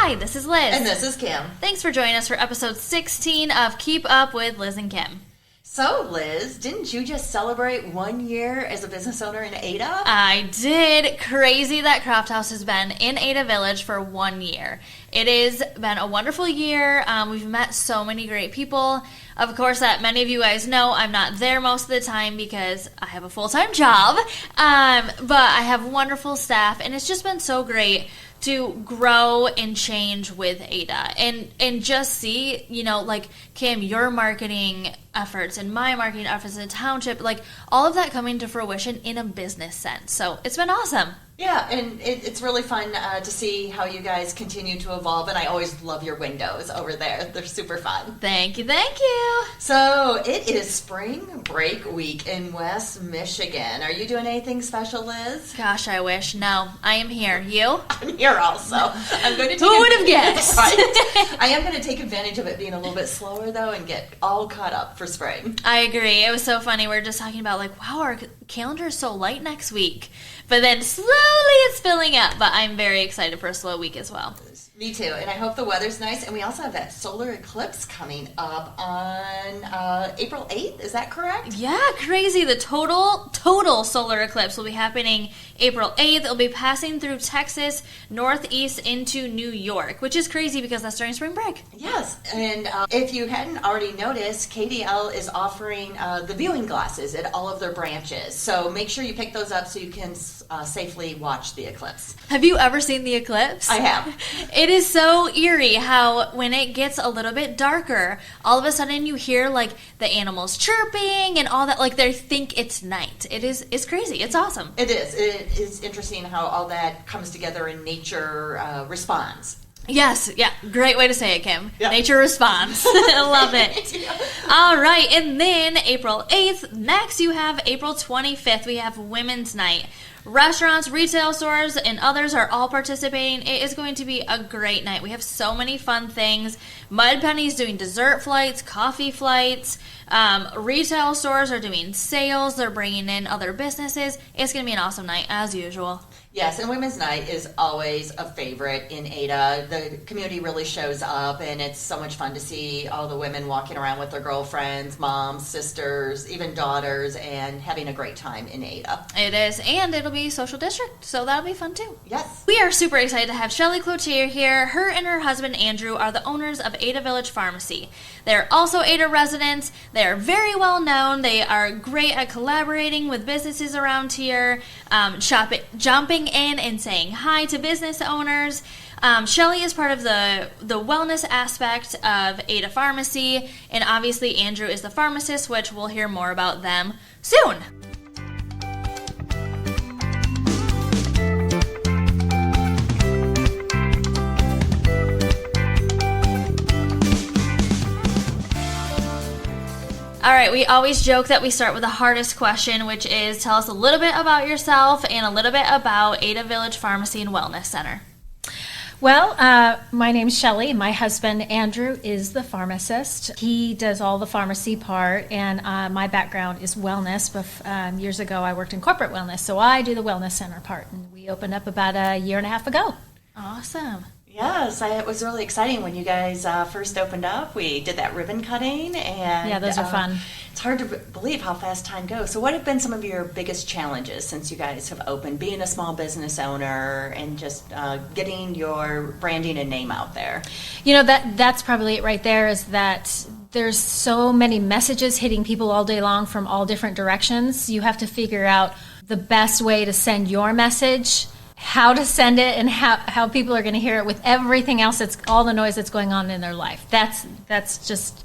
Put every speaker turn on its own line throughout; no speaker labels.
Hi, this is Liz.
And this is Kim.
Thanks for joining us for episode 16 of Keep Up with Liz and Kim.
So, Liz, didn't you just celebrate 1 year as a business owner in Ada?
I did. Crazy that Craft House has been in Ada Village for 1 year. It has been a wonderful year. We've met so many great people. Of course, that many of you guys know, I'm not there most of the time because I have a full-time job. But I have wonderful staff, and it's just been so great to grow and change with Ada and just see, like Kim, your marketing efforts and my marketing efforts in the township, like all of that coming to fruition in a business sense. So it's been awesome.
Yeah, and it's really fun to see how you guys continue to evolve, and I always love your windows over there. They're super fun.
Thank you, thank you.
So, it is spring break week in West Michigan. Are you doing anything special, Liz?
Gosh, I wish. No, I am here. You?
I'm here also. I'm going to
Who would have guessed?
Right. I am going to take advantage of it being a little bit slower, though, and get all caught up for spring.
I agree. It was so funny. We were just talking about, wow, our calendar is so light next week. But then slowly it's filling up. But I'm very excited for a slow week as well.
Me too. And I hope the weather's nice. And we also have that solar eclipse coming up on April 8th. Is that correct?
Yeah, crazy. The total solar eclipse will be happening April 8th. It'll be passing through Texas, northeast into New York, which is crazy because that's during spring break.
Yes. And if you hadn't already noticed, KDL is offering the viewing glasses at all of their branches. So make sure you pick those up so you can safely watch the eclipse.
Have you ever seen the eclipse?
I have.
It is so eerie how when it gets a little bit darker, all of a sudden you hear like the animals chirping and all that, like they think it's night. It's crazy. It's awesome.
It is. It is interesting how all that comes together and nature responds.
Yes, yeah, great way to say it, Kim.
Yeah.
Nature responds. I love it.
Yeah.
All right, and then April 8th, next you have April 25th, we have Women's Night. Restaurants, retail stores, and others are all participating. It is going to be a great night. We have so many fun things. Mud Penny's doing dessert flights, coffee flights. Retail stores are doing sales. They're bringing in other businesses. It's going to be an awesome night, as usual.
Yes, and Women's Night is always a favorite in Ada. The community really shows up, and it's so much fun to see all the women walking around with their girlfriends, moms, sisters, even daughters, and having a great time in Ada.
It is, and it'll be social district, so that'll be fun too.
Yes.
We are super excited to have Shelley Cloutier here. Her and her husband Andrew are the owners of Ada Village Pharmacy. They're also Ada residents. They are very well known. They are great at collaborating with businesses around here, jumping in and saying hi to business owners. Shelley is part of the wellness aspect of Ada Pharmacy, and obviously Andrew is the pharmacist, which we'll hear more about them soon. All right, we always joke that we start with the hardest question, which is tell us a little bit about yourself and a little bit about Ada Village Pharmacy and Wellness Center.
Well, my name's Shelley. My husband, Andrew, is the pharmacist. He does all the pharmacy part, and my background is wellness. But years ago, I worked in corporate wellness, so I do the wellness center part, and we opened up about a year and a half ago.
Awesome.
Yes, it was really exciting when you guys first opened up. We did that ribbon cutting, and
yeah, those are fun.
It's hard to believe how fast time goes. So what have been some of your biggest challenges since you guys have opened, being a small business owner and just getting your branding and name out there?
That's probably it right there, is that there's so many messages hitting people all day long from all different directions. You have to figure out the best way to send your message, how to send it, and how people are going to hear it with everything else, that's all the noise that's going on in their life. That's just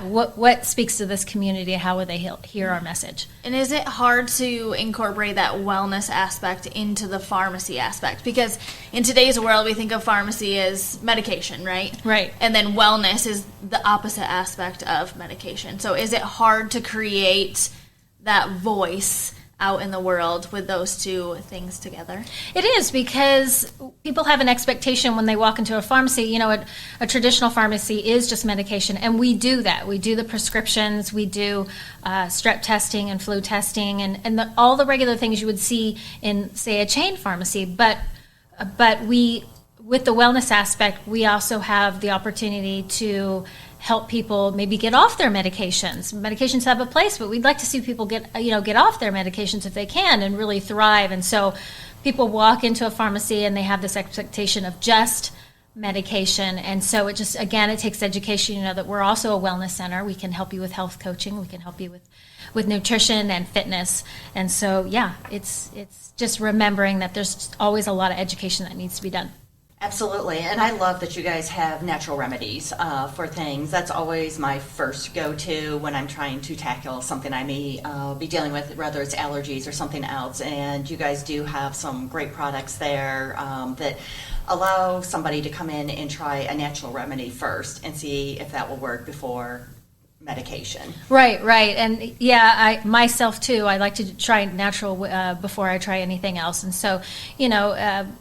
what speaks to this community. How would they hear our message?
And is it hard to incorporate that wellness aspect into the pharmacy aspect? Because in today's world, we think of pharmacy as medication, right?
Right.
And then wellness is the opposite aspect of medication. So is it hard to create that voice out in the world with those two things together?
It is, because people have an expectation when they walk into a pharmacy. A traditional pharmacy is just medication, and we do that. We do the prescriptions, we do strep testing and flu testing, and all the regular things you would see in, say, a chain pharmacy. But we with the wellness aspect, we also have the opportunity to help people maybe get off their medications. Medications have a place, but we'd like to see people get off their medications if they can and really thrive. And so people walk into a pharmacy and they have this expectation of just medication. And so it just, again, it takes education, that we're also a wellness center. We can help you with health coaching. We can help you with nutrition and fitness. And so, yeah, it's just remembering that there's always a lot of education that needs to be done.
Absolutely, and I love that you guys have natural remedies for things. That's always my first go-to when I'm trying to tackle something I may be dealing with, whether it's allergies or something else. And you guys do have some great products there that allow somebody to come in and try a natural remedy first and see if that will work before medication.
Right. And yeah, I myself too, I like to try natural before I try anything else. And so,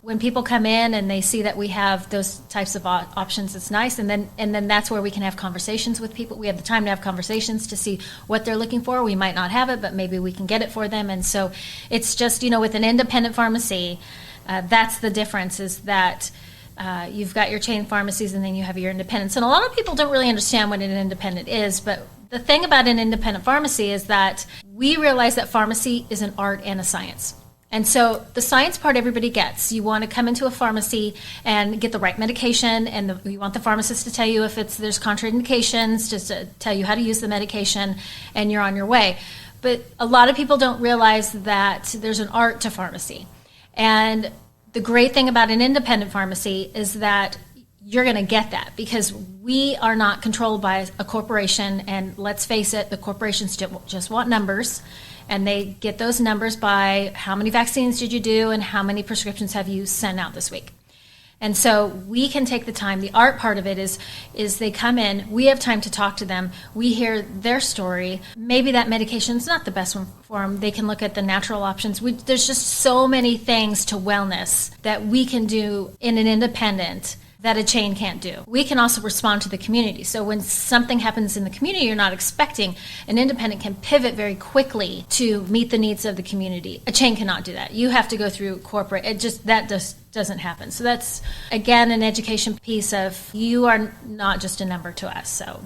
when people come in and they see that we have those types of options, it's nice. And then that's where we can have conversations with people. We have the time to have conversations to see what they're looking for. We might not have it, but maybe we can get it for them. And so it's just, with an independent pharmacy, that's the difference, is that you've got your chain pharmacies and then you have your independents. And a lot of people don't really understand what an independent is, but the thing about an independent pharmacy is that we realize that pharmacy is an art and a science. And so the science part everybody gets. You want to come into a pharmacy and get the right medication, and you want the pharmacist to tell you if there's contraindications, just to tell you how to use the medication, and you're on your way. But a lot of people don't realize that there's an art to pharmacy. And the great thing about an independent pharmacy is that you're going to get that, because we are not controlled by a corporation. And let's face it, the corporations just want numbers, and they get those numbers by how many vaccines did you do and how many prescriptions have you sent out this week. And so we can take the time. The art part of it is they come in, we have time to talk to them, we hear their story. Maybe that medication is not the best one for them. They can look at the natural options. There's just so many things to wellness that we can do in an independent that a chain can't do. We can also respond to the community. So when something happens in the community you're not expecting, an independent can pivot very quickly to meet the needs of the community. A chain cannot do that. You have to go through corporate. That just doesn't happen. So that's, again, an education piece of, you are not just a number to us. So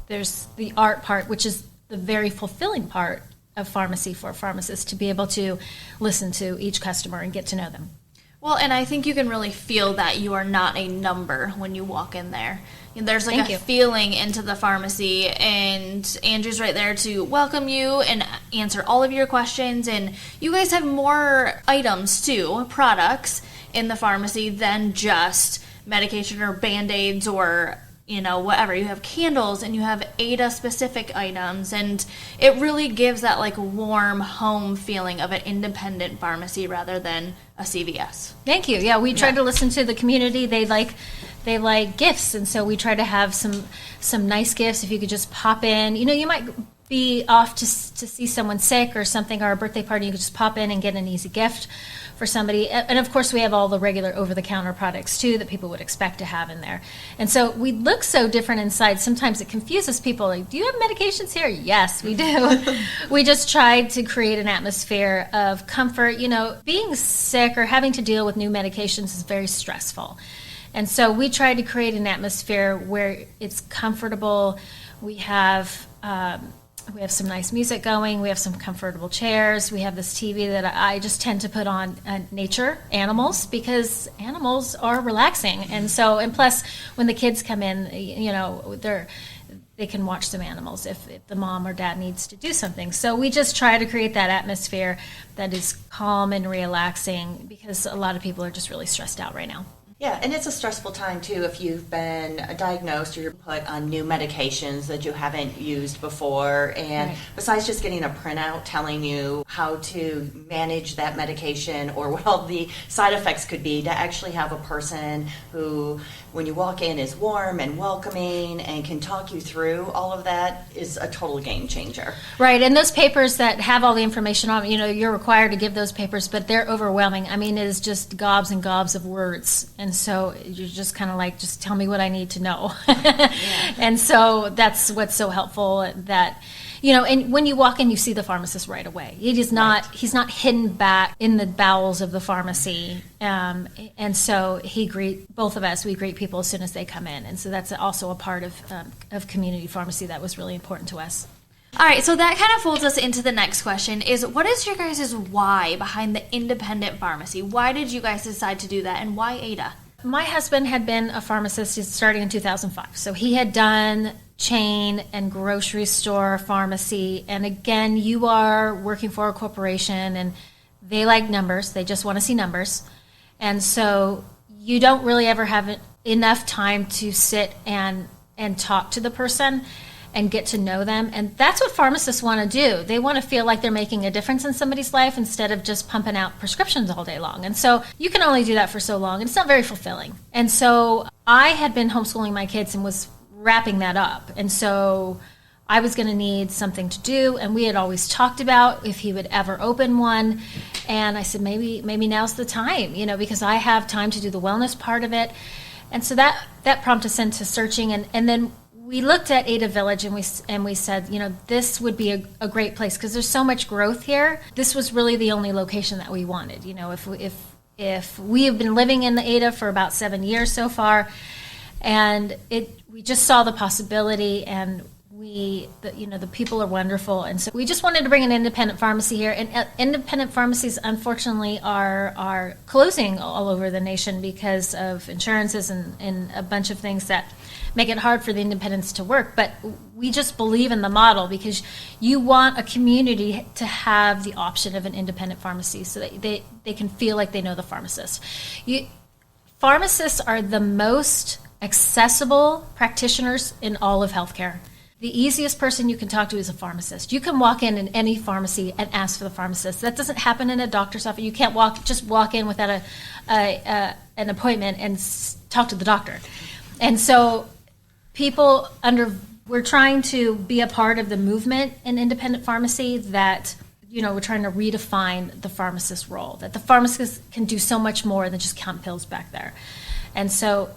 there's the art part, which is the very fulfilling part of pharmacy for pharmacists, to be able to listen to each customer and get to know them.
Well, and I think you can really feel that you are not a number when you walk in there. There's like a feeling into the pharmacy, and Andrew's right there to welcome you and answer all of your questions. And you guys have more items too, products in the pharmacy than just medication or Band-Aids or whatever. You have candles and you have ADA specific items, and it really gives that like warm home feeling of an independent pharmacy rather than a CVS.
Thank you. Yeah, we try to listen to the community. They like gifts, and so we try to have some nice gifts. If you could just pop in, you might be off to see someone sick or something, or a birthday party, you could just pop in and get an easy gift for somebody. And of course we have all the regular over-the-counter products too that people would expect to have in there. And so we look so different inside. Sometimes it confuses people, like, do you have medications here? Yes, we do. We just tried to create an atmosphere of comfort. Being sick or having to deal with new medications is very stressful. And so we tried to create an atmosphere where it's comfortable. We have some nice music going. We have some comfortable chairs. We have this TV that I just tend to put on nature, animals, because animals are relaxing. And plus, when the kids come in, they can watch some animals if the mom or dad needs to do something. So we just try to create that atmosphere that is calm and relaxing, because a lot of people are just really stressed out right now.
Yeah, and it's a stressful time, too, if you've been diagnosed or you're put on new medications that you haven't used before. And besides just getting a printout telling you how to manage that medication or what all the side effects could be, to actually have a person who, when you walk in, is warm and welcoming and can talk you through all of that is a total game changer.
Right, and those papers that have all the information on, you're required to give those papers, but they're overwhelming. I mean, it is just gobs and gobs of words. And so you're just kind of like, just tell me what I need to know. And so that's what's so helpful, that, And when you walk in, you see the pharmacist right away. It is not, he's not hidden back in the bowels of the pharmacy. And so both of us, we greet people as soon as they come in. And so that's also a part of community pharmacy that was really important to us.
All right, so that kind of folds us into the next question is, what is your guys' why behind the independent pharmacy? Why did you guys decide to do that, and why Ada?
My husband had been a pharmacist starting in 2005. So he had done chain and grocery store pharmacy. And again, you are working for a corporation and they like numbers. They just want to see numbers. And so you don't really ever have enough time to sit and talk to the person and get to know them. And that's what pharmacists want to do. They want to feel like they're making a difference in somebody's life instead of just pumping out prescriptions all day long. And so you can only do that for so long, and it's not very fulfilling. And so I had been homeschooling my kids and was wrapping that up. And so I was going to need something to do, and we had always talked about if he would ever open one. And I said, maybe now's the time, because I have time to do the wellness part of it. And so that prompted us into searching, and then we looked at Ada Village and we said, this would be a great place because there's so much growth here. This was really the only location that we wanted. If we have been living in the Ada for about 7 years so far, and we just saw the possibility, and the people are wonderful, and so we just wanted to bring an independent pharmacy here. And independent pharmacies, unfortunately, are closing all over the nation because of insurances and a bunch of things that make it hard for the independents to work. But we just believe in the model because you want a community to have the option of an independent pharmacy so that they can feel like they know the pharmacist. Pharmacists are the most accessible practitioners in all of healthcare. The easiest person you can talk to is a pharmacist. You can walk in any pharmacy and ask for the pharmacist. That doesn't happen in a doctor's office. You can't walk in without an appointment and talk to the doctor. And so we're trying to be a part of the movement in independent pharmacy that, we're trying to redefine the pharmacist role, that the pharmacist can do so much more than just count pills back there. And so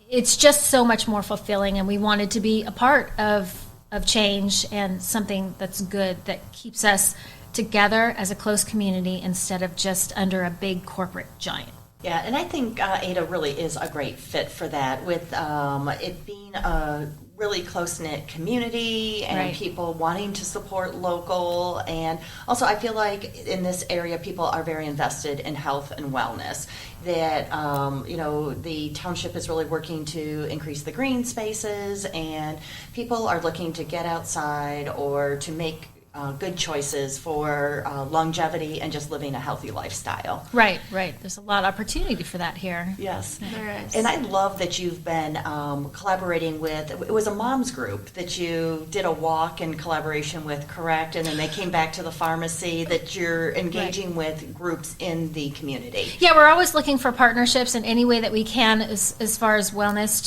it's just so much more fulfilling, and we wanted to be a part of change and something that's good that keeps us together as a close community instead of just under a big corporate giant.
Yeah, and I think Ada really is a great fit for that, with it being a really close-knit community and
Right.
people wanting to support local. And also I feel like in this area people are very invested in health and wellness, that the township is really working to increase the green spaces, and people are looking to get outside or to make good choices for longevity and just living a healthy lifestyle.
Right. There's a lot of opportunity for that here.
Yes.
There is.
And I love that you've been collaborating with, it was a mom's group that you did a walk in collaboration with, correct? And then they came back to the pharmacy, that you're engaging with groups in the community.
Yeah, we're always looking for partnerships in any way that we can as far as wellness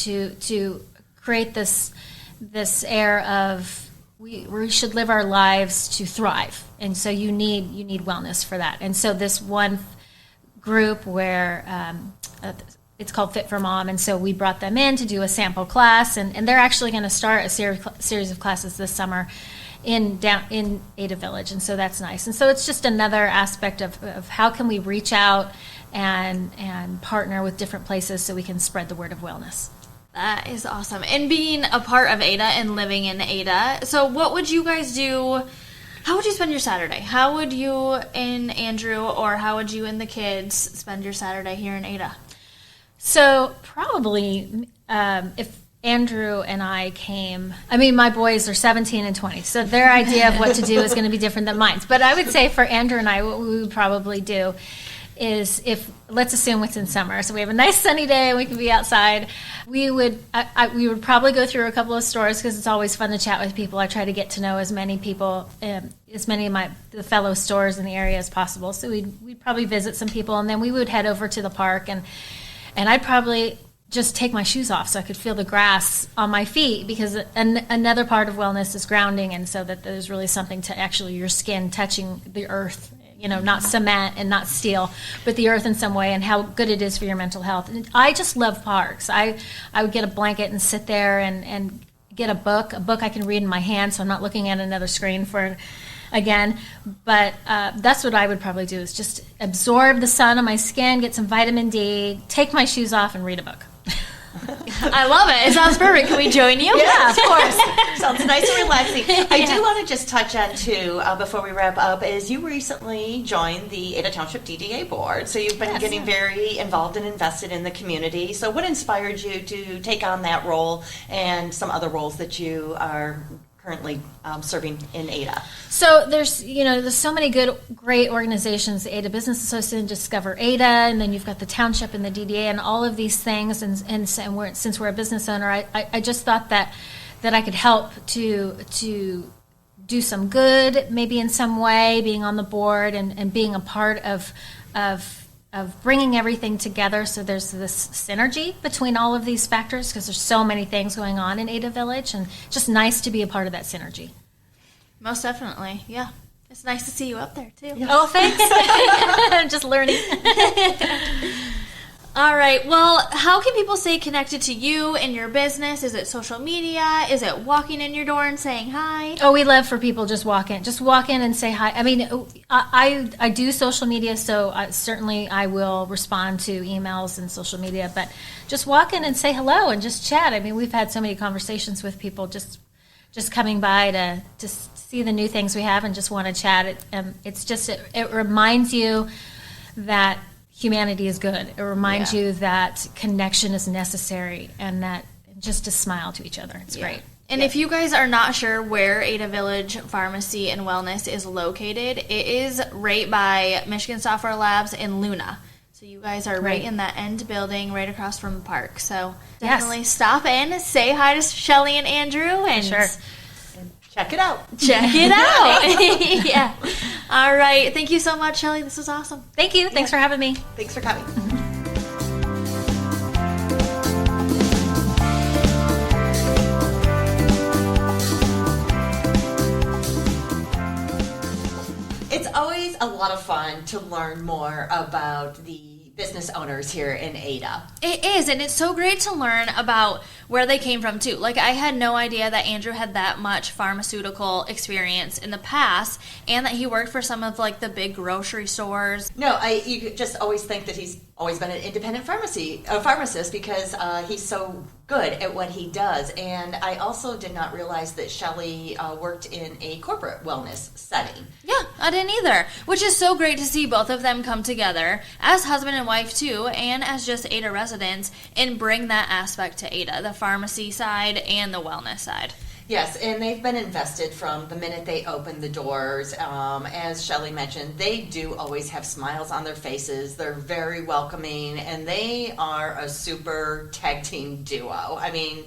to create this air of we should live our lives to thrive, and so you need wellness for that. And so this one group where it's called Fit for Mom, and so we brought them in to do a sample class, and they're actually going to start a series of classes this summer in Ada Village, and so that's nice. And so it's just another aspect of how can we reach out and partner with different places so we can spread the word of wellness.
That is awesome. And being a part of Ada and living in Ada, so what would you guys do? How would you spend your Saturday? How would you and Andrew, or how would you and the kids spend your Saturday here in Ada?
So probably if Andrew and I came, my boys are 17 and 20, so their idea of what to do is going to be different than mine. But I would say for Andrew and I, what we would probably do is, if let's assume it's in summer, so we have a nice sunny day and we can be outside, we would probably go through a couple of stores because it's always fun to chat with people. I try to get to know as many people, as many of the fellow stores in the area as possible. So we'd probably visit some people, and then we would head over to the park, and I'd probably just take my shoes off so I could feel the grass on my feet, because another part of wellness is grounding, and so that there's really something to actually your skin touching the earth, not cement and not steel, but the earth in some way, and how good it is for your mental health. And I just love parks. I would get a blanket and sit there and get a book I can read in my hand, so I'm not looking at another screen again. But that's what I would probably do, is just absorb the sun on my skin, get some vitamin D, take my shoes off, and read a book.
I love it. It sounds perfect. Can we join you?
Yeah, of course. Sounds nice and relaxing. I do want to just touch on, too, before we wrap up, is you recently joined the Ada Township DDA board. So you've been getting very involved and invested in the community. So what inspired you to take on that role and some other roles that you are currently serving in Ada?
So there's so many great organizations, the Ada Business Association, Discover Ada, and then you've got the township and the DDA and all of these things. And since we're a business owner, I just thought that I could help to do some good, maybe in some way, being on the board and being a part of bringing everything together, so there's this synergy between all of these factors, because there's so many things going on in Ada Village, and just nice to be a part of that synergy.
Most definitely, yeah. It's nice to see you up there, too.
Yes. Oh, thanks. I'm just learning.
All right. Well, how can people stay connected to you and your business? Is it social media? Is it walking in your door and saying hi?
Oh, we love for people just walk in and say hi. I mean, I do social media, so certainly I will respond to emails and social media, but just walk in and say hello and just chat. I mean, we've had so many conversations with people just coming by to see the new things we have and just want to chat. It reminds you that humanity is good. It reminds you that connection is necessary, and that just to smile to each other. It's great.
And if you guys are not sure where Ada Village Pharmacy and Wellness is located, it is right by Michigan Software Labs in Luna. So you guys are right in that end building, right across from the park. So definitely stop in, say hi to Shelley and Andrew, and
check it out.
Check it out. Yeah. All right. Thank you so much, Shelley. This was awesome.
Thank you. Thanks for having me.
Thanks for coming. It's always a lot of fun to learn more about the business owners here in Ada.
It is, and it's so great to learn about where they came from too. Like, I had no idea that Andrew had that much pharmaceutical experience in the past, and that he worked for some of like the big grocery stores.
No, you just always think that he's always been an independent pharmacist, because he's so good at what he does. And I also did not realize that Shelley worked in a corporate wellness setting.
Yeah, I didn't either, which is so great to see both of them come together as husband and wife too, and as just Ada residents, and bring that aspect to Ada, the pharmacy side and the wellness side.
Yes, and they've been invested from the minute they opened the doors. As Shelley mentioned, they do always have smiles on their faces. They're very welcoming, and they are a super tag team duo. I mean,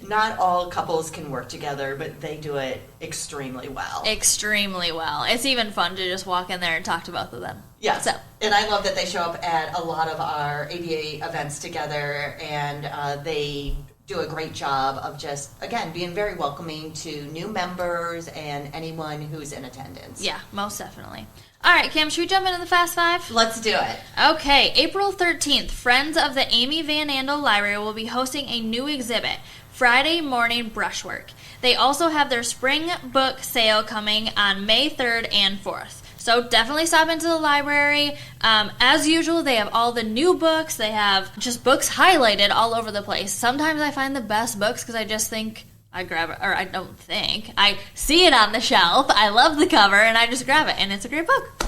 not all couples can work together, but they do it extremely well.
Extremely well. It's even fun to just walk in there and talk to both of them.
Yes, and I love that they show up at a lot of our ABA events together, and they do a great job of just, again, being very welcoming to new members and anyone who's in attendance.
Yeah, most definitely. All right, Kim, should we jump into the Fast Five?
Let's do it.
Okay, April 13th, Friends of the Amy Van Andel Library will be hosting a new exhibit, Friday Morning Brushwork. They also have their spring book sale coming on May 3rd and 4th. So definitely stop into the library. As usual, they have all the new books. They have just books highlighted all over the place. Sometimes I find the best books because I just think I grab it, or I don't think. I see it on the shelf. I love the cover, and I just grab it, and it's a great book.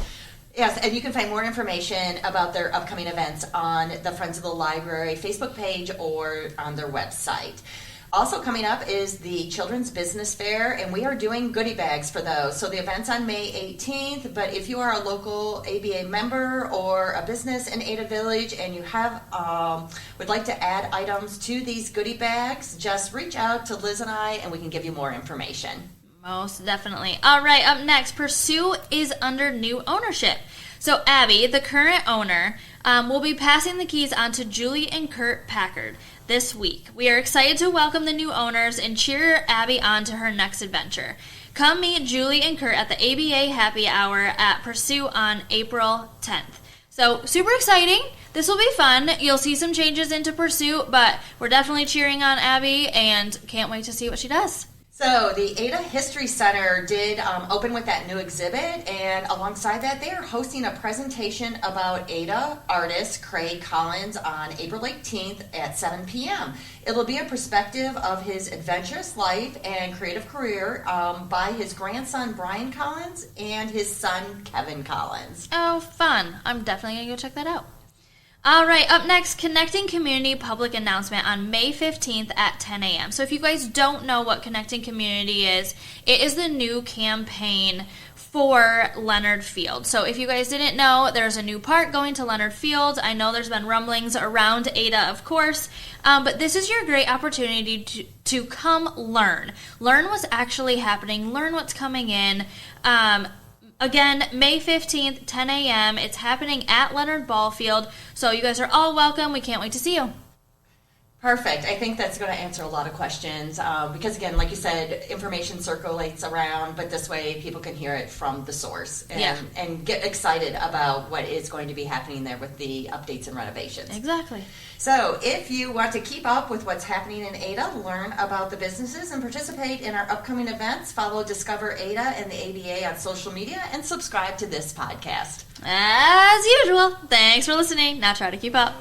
Yes, and you can find more information about their upcoming events on the Friends of the Library Facebook page or on their website. Also coming up is the Children's Business Fair, and we are doing goodie bags for those. So the event's on May 18th, but if you are a local ABA member or a business in Ada Village and you have would like to add items to these goodie bags, just reach out to Liz and I, and we can give you more information.
Most definitely. All right, up next, Pursue is under new ownership. So Abby, the current owner, will be passing the keys on to Julie and Kurt Packard this week. We are excited to welcome the new owners and cheer Abby on to her next adventure. Come meet Julie and Kurt at the ABA Happy Hour at Pursue on April 10th. So super exciting. This will be fun. You'll see some changes into Pursuit, but we're definitely cheering on Abby and can't wait to see what she does.
So the Ada History Center did open with that new exhibit, and alongside that, they are hosting a presentation about Ada artist Craig Collins on April 18th at 7 p.m. It'll be a perspective of his adventurous life and creative career by his grandson Brian Collins and his son Kevin Collins.
Oh, fun. I'm definitely going to go check that out. All right, up next, Connecting Community public announcement on May 15th at 10 a.m. So if you guys don't know what Connecting Community is, it is the new campaign for Leonard Field. So if you guys didn't know, there's a new park going to Leonard Field. I know there's been rumblings around Ada, of course, but this is your great opportunity to come learn. Learn what's actually happening, learn what's coming in. Again, May 15th, 10 a.m. It's happening at Leonard Ball Field. So you guys are all welcome. We can't wait to see you.
Perfect. I think that's going to answer a lot of questions because, again, like you said, information circulates around, but this way people can hear it from the source and get excited about what is going to be happening there with the updates and renovations.
Exactly.
So if you want to keep up with what's happening in Ada, learn about the businesses, and participate in our upcoming events, follow Discover Ada and the ADA on social media, and subscribe to this podcast.
As usual, thanks for listening. Now try to keep up.